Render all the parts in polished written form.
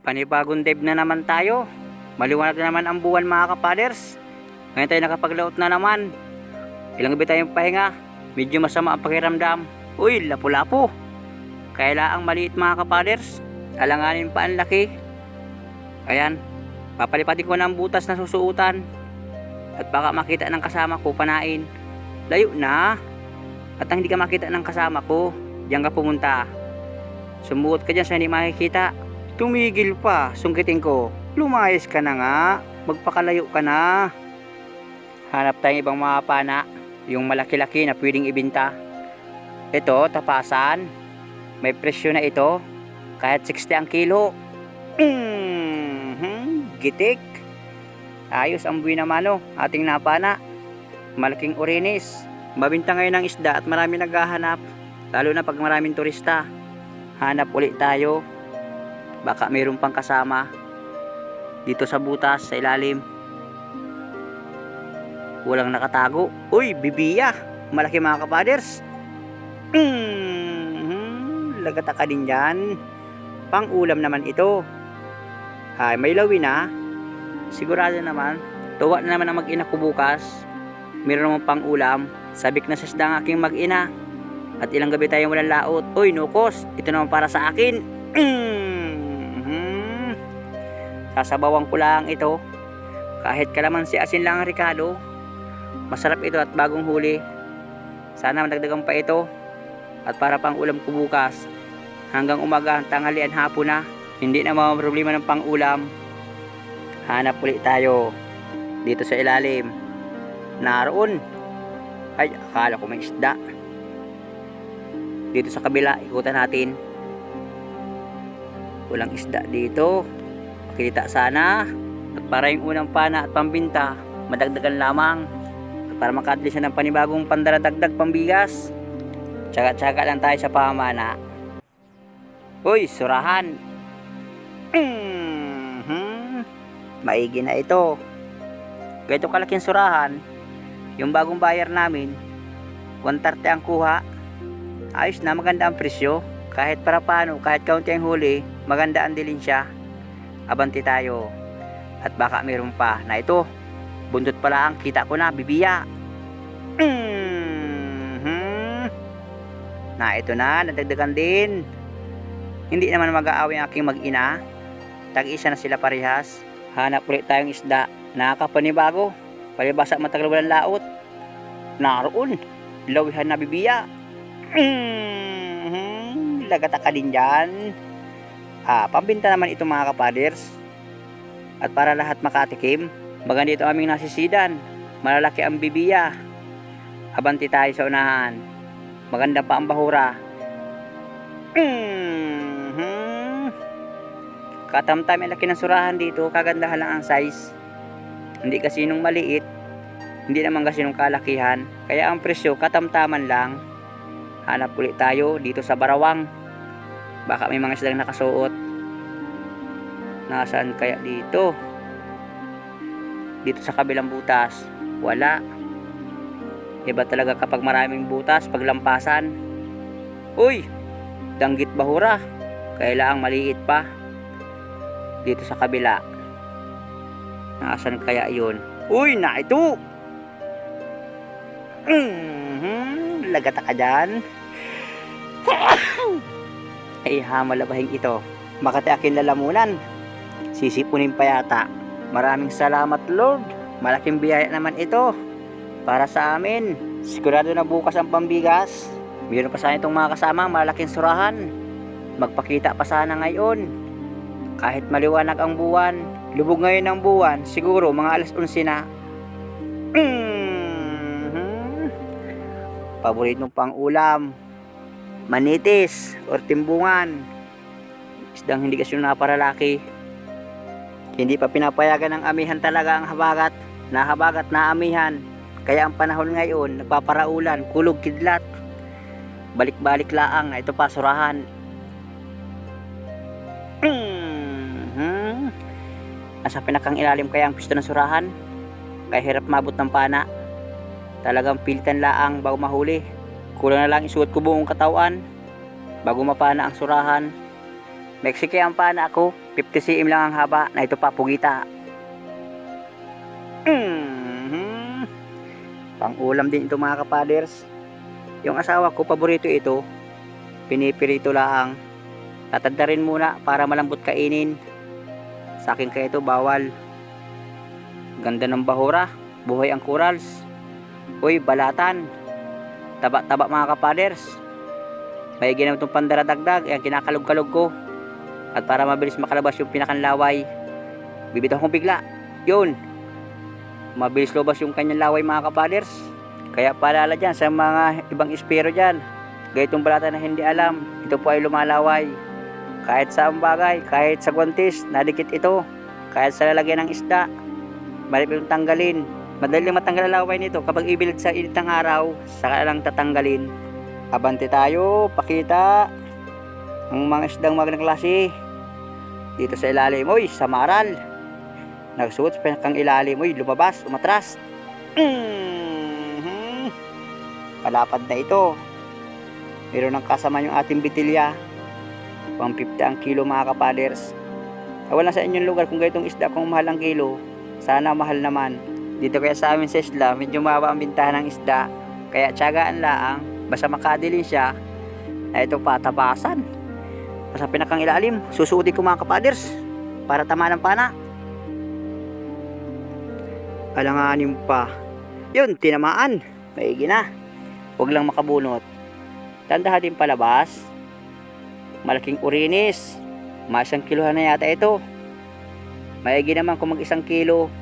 Panibagong dive na naman tayo. Maliwanag na naman ang buwan mga kapaders. Ngayon tayo nakapaglaot na naman. Ilang gabi tayong pahinga. Medyo masama ang pakiramdam. Uy, lapu-lapu. Kailangang maliit mga kapaders. Alanganin pa ang laki. Ayan, papalipatin ko ng butas na susuutan. At baka makita ng kasama ko panain. Layo na. At ang hindi ka makita ng kasama ko, diyan ka pumunta. Sumuot ka dyan sa hindi makikita. Tumigil pa, sungkitin ko. Lumayas ka na nga. Magpakalayo ka na. Hanap tayong ibang mga pana. Yung malaki-laki na pwedeng ibinta. Ito, tapasan. May presyo na ito. Kahit 60 ang kilo. Gitik. Ayos ang buwi naman ating napana. Malaking orinis. Mabinta ngayon ng isda at marami naghahanap. Lalo na pag maraming turista. Hanap ulit tayo. Baka mayroon pang kasama dito sa butas sa ilalim. Walang nakatago. Uy, bibiya. Malaki mga kapaders. Lagata ka din dyan. Pang ulam naman ito. Ay, may lawi na. Sigurado naman. Tuwa na naman ang mag-ina ko bukas. Meron naman pang ulam. Sabik na sa isda ang aking mag-ina. At ilang gabi tayong walang laot. Uy, nukos. Ito naman para sa akin. Sasabawan ko lang ito. Kahit kalamansi asin lang ang ricado. Masarap ito at bagong huli. Sana madagdagan pa ito. At para pang ulam ko bukas. Hanggang umaga, tanghalian, hapon na. Hindi na mga problema ng pang ulam. Hanap ulit tayo. Dito sa ilalim. Naroon. Ay, akala ko may isda. Dito sa kabila, ikutan natin. Walang isda dito. Kita sana. At para yung unang pana at pambinta, madagdagan lamang. At para makadli siya ng panibagong pandaradagdag pambigas. Tsaga-tsaga lang tayo sa pamana. Uy, surahan. Maigi na ito. Ganito kalaking surahan. Yung bagong bayar namin, 130 ang kuha. Ayos na, maganda ang presyo. Kahit para paano, kahit kaunti ang huli, maganda ang dilin siya. Abanti tayo. At baka mayroon pa na ito. Buntot pala ang kita ko na, bibiya. Na ito na, nadagdagan din. Hindi naman mag-aaway ang aking mag-ina. Tag-isa na sila parehas. Hanap ulit tayong isda. Nakakapanibago. Palibasa matagal walang laot. Naroon. Lawihan na bibiya. Lagata ka din dyan. Pambinta naman ito mga kapaders. At para lahat makatikim, maganda ito aming nasisidan. Malalaki ang bibiya. Abanti tayo sa unahan. Maganda pa ang bahura. Katamtam ang laki ng surahan dito. Kagandahan lang ang size. Hindi kasi nung maliit. Hindi naman kasi nung kalakihan. Kaya ang presyo katamtaman lang. Hanap ulit tayo dito sa Barawang. Baka may mga islang nakasuot. Nasaan kaya dito? Dito sa kabilang butas. Wala. Iba talaga kapag maraming butas, paglampasan. Uy! Danggit bahura. Kailangang maliit pa. Dito sa kabila. Nasaan kaya yun? Uy! Na ito! Lagata ka dyan. Ay, hamalabahing ito. Makati akin lalamunan. Sisipunin pa yata. Maraming salamat, Lord. Malaking biyaya naman ito para sa amin. Sigurado na bukas ang pambigas. Mayroon pa sana itong mga kasama malaking surahan. Magpakita pa sana ngayon. Kahit maliwanag ang buwan, lubog ngayon ang buwan, siguro mga alas 11 na. Paboritong pang ulam. Manitis or timbungan. Isdang hindi kasi naparalaki. Hindi pa pinapayagan ng amihan talaga ang habagat. Nahabagat na amihan. Kaya ang panahon ngayon, nagpaparaulan, kulog kidlat. Balik-balik laang, ito pa surahan. Nasa pinakang ilalim kaya ang pisto ng surahan. Kaya hirap mabot ng pana. Talagang pilitan laang bago mahuli. Kulang na lang isuot ko buong katawan bago mapana ang surahan. Mexique ang pana ko. 50 cm lang ang haba. Na ito pa, pugita. Pang ulam din ito mga kapaders. Yung asawa ko, paborito ito. Pinipirito lang. Tatadda rin muna para malambot kainin. Sa akin kaya ito bawal. Ganda ng bahura. Buhay ang corals. Uy, balatan. Taba-taba mga kapaders. May ginam itong pandaradagdag. Ayan, kinakalog-kalog ko. At para mabilis makalabas yung pinakanlaway, bibitaw kong bigla. Yun. Mabilis lobas yung kanyang laway mga kapaders. Kaya paalala dyan sa mga ibang espero dyan. Gayitong balatan na hindi alam. Ito po ay lumalaway. Kahit sa bagay, kahit sa guwantes, nadikit ito. Kahit sa lalagyan ng isda, marami itong tanggalin. Madali matanggal ang laway nito kapag ibilad sa init ng araw, saka lang tatanggalin. Abante tayo, pakita ang mga isdang magandang klase. Dito sa ilalim, oy, sa maral. Nagsuot sa pinakang ilalim, oy, lumabas, umatras. Palapad na ito. Meron ng kasama yung ating bitilya. 150 ang kilo mga kapaders. Wala sa inyong lugar kung ganitong isda kung mahal ang kilo. Sana mahal naman. Dito kaya sa amin sa isla, medyo mababa ang bintahan ng isda. Kaya tiyagaan laang, basta makadilin siya. Na ito pa, tapasan. Sa pinakang ilalim, susuotin ko mga kapaders para tamaan ng pana. Alanganin pa. Yun, tinamaan. Maigi na. Huwag lang makabunot. Tandahan din palabas. Malaking urinis. Mga 1 kilohan na yata ito. Maigi naman kung mag 1 kilo.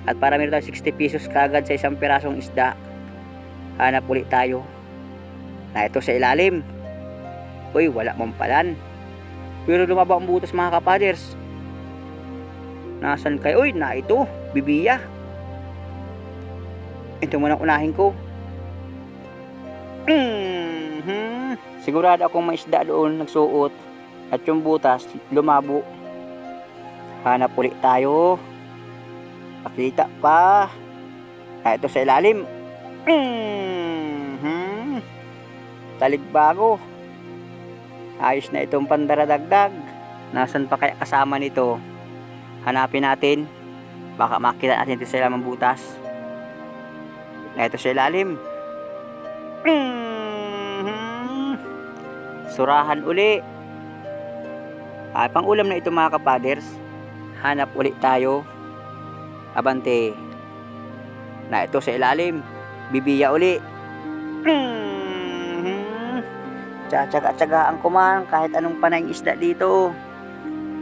At para meron tayo 60 pesos kagad sa isang pirasong isda. Hanap ulit tayo. Na ito sa ilalim. Uy, wala mampalan. Pero lumaba ang butas mga kapaders. Nasaan kayo? Uy, na ito. Bibiya. Ito muna unahin ko. Sigurado akong may isda doon nagsuot. At yung butas lumabo. Hanap ulit tayo. Pakita pa. Ito sa ilalim. Taligbago. Ayos na itong pandaradagdag. Nasaan pa kaya kasama nito? Hanapin natin. Baka makita natin ito sa ilalim ng butas. Ito sa ilalim. Surahan uli. Pang ulam na ito mga kapaders. Hanap ulit tayo. Abante. Na ito sa ilalim. Bibiya uli. Tsaga-tsagaan ko man kahit anong panayang isda dito.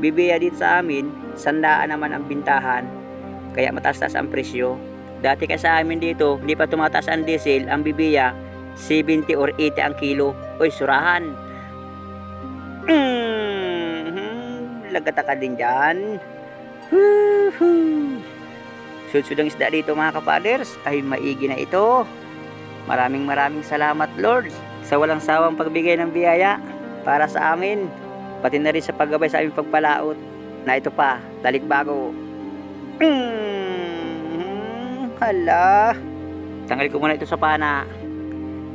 Bibiya dito sa amin, 100 naman ang bintahan. Kaya mataas-taas ang presyo. Dati kasi sa amin dito, hindi pa tumataas ang diesel, ang bibiya 70 or 80 ang kilo. Uy, surahan. Lagata ka din dyan. Sud-sudang isda dito mga kapaders. Ay, maigi na ito. Maraming salamat Lord sa walang sawang pagbigay ng biyaya para sa amin. Pati na rin sa paggabay sa aming pagpalaot. Na ito pa, talikbago. Hala. Tanggal ko muna ito sa pana.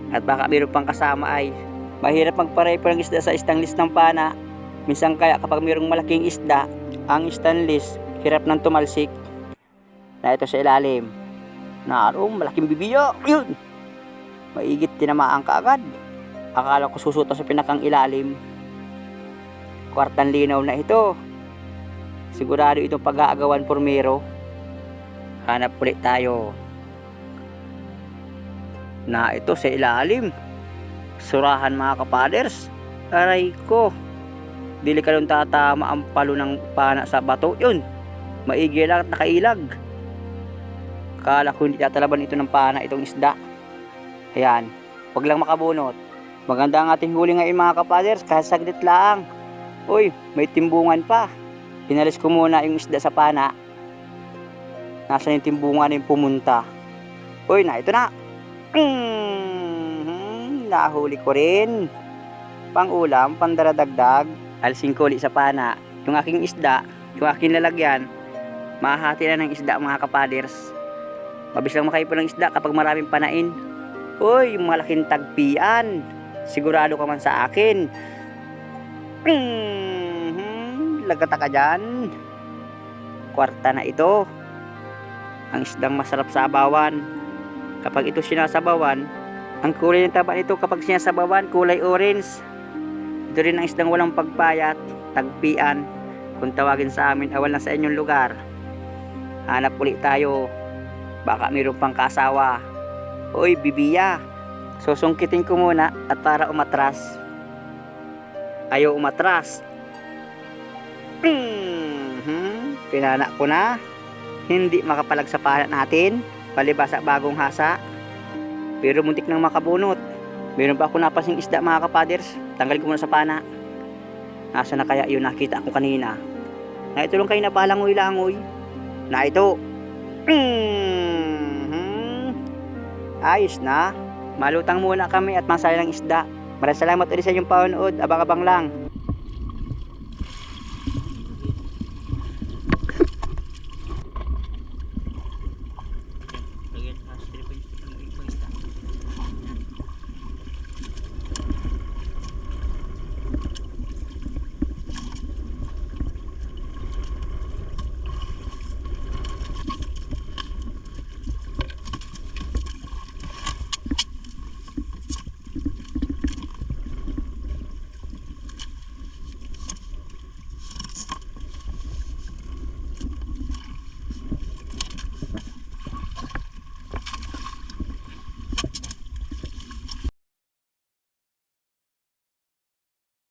At baka mayroon pang kasama ay mahirap magparepo ng isda sa stainless ng pana. Minsan kaya kapag mayroong malaking isda, ang stainless hirap ng tumalsik. Na ito sa ilalim. Naroong malaking bibiya. Yun. Maigit tinamaan ka agad. Akala ko susutan sa pinakang ilalim. Kwartang linaw na ito. Sigurado itong pag-aagawan pormero. Hanap ulit tayo. Na ito sa ilalim. Surahan mga kapaders. Aray ko. Dili ka nung tatama ang palo ng pana sa bato. Yun. Maigi lang at nakailag. Akala ko hindi tatalaban ito ng pana itong isda. Ayan. Huwag lang makabunot. Maganda ang ating huli ngayon mga kapaders. Kahit saglit lang. Uy, may timbungan pa. Inalis ko muna yung isda sa pana. Nasa yung timbungan yung pumunta. Uy, na ito na. Nahuli ko rin. Pang ulam, pandaradagdag. Alisin ko ulit sa pana. Yung aking isda, yung aking lalagyan, mahahati na ng isda mga kapaders. Mabilis lang makaipon ng isda kapag maraming panain. Uy, yung malaking tagpian. Sigurado ka man sa akin. lagata ka dyan. Kwarta na ito. Ang isdang masarap sa abawan. Kapag ito sinasabawan, ang kulay ng taba nito kapag sinasabawan, kulay orange. Ito rin ang isdang walang pagpayat, tagpian. Kung tawagin sa amin, awal na sa inyong lugar. Hanap ulit tayo. Baka mayroon pang kasawa. Hoy, bibiya. Susungkitin ko muna at para umatras. Ayaw umatras. Pinana ko na. Hindi makapalag sa panat natin. Palibasa bagong hasa. Pero muntik nang makabunot. Meron pa ako napasing isda mga kapaders. Tanggalin ko muna sa pana. Nasa na kaya yun nakita ko kanina? Na ito lang kayo na palangoy-langoy. Na ito. Ayos na. Malutang muna kami at masaya ng isda. Maraming salamat ulit sa inyong panonood. Abang-abang lang.